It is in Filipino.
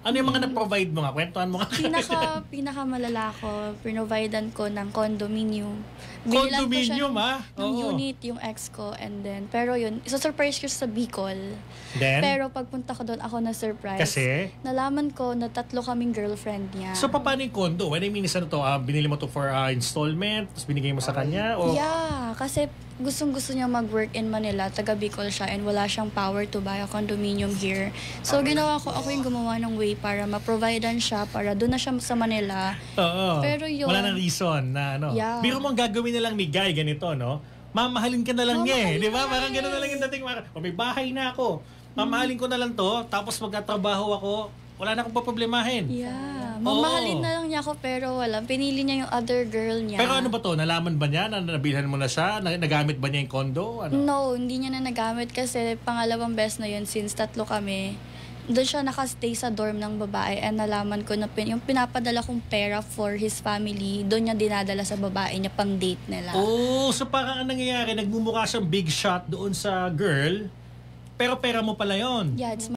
Ano yung mga na-provide mo nga? Kwentuhan mo nga. Pinakamalala ko, pinovidean ko ng condominium. Binilan ko siya Condominium, ng Oo. unit yung ex ko, and then, pero yun, isa-surprise ko sa Bicol. Then, Pero pagpunta ko doon, ako na-surprise. kasi, Nalaman ko na 3 kaming girlfriend niya. so paano yung condo? When I mean, ano to, binili mo to for installment, tapos binigay mo sa kanya? O, Yeah, kasi gustong-gusto niya mag-work in Manila, taga Bicol siya, and wala siyang power to buy a condominium here. So ginawa ko, ako yung gumawa ng way para ma-providean siya, para doon na siya sa Manila. Oo. Pero yun- Wala nang reason na ano. Yeah. Biro mo ang gagawin na lang ni Guy, ganito, no? Mamahalin ka na lang niya eh. Mamahalin Di ba? na Parang gano'n na lang yung dating. O may bahay na ako. Mamahalin ko na lang to, tapos magkatrabaho ako, wala na akong paproblemahin. Yeah, Oo. mamahalin na lang niya ako, pero wala. Pinili niya yung other girl niya. Pero ano ba to? Nalaman ba niya na nabilhan mo na siya? Nagamit ba niya yung condo? Ano? No, hindi niya na nagamit kasi pangalawang beses na yun since 3 kami. Doon siya nakastay sa dorm ng babae, and nalaman ko na yung pinapadala kong pera for his family, doon niya dinadala sa babae niya pang date nila. Oh, so parang ang nangyayari, nagmumukha siyang big shot doon sa girl, pero pera mo pala yon. Yeah, it's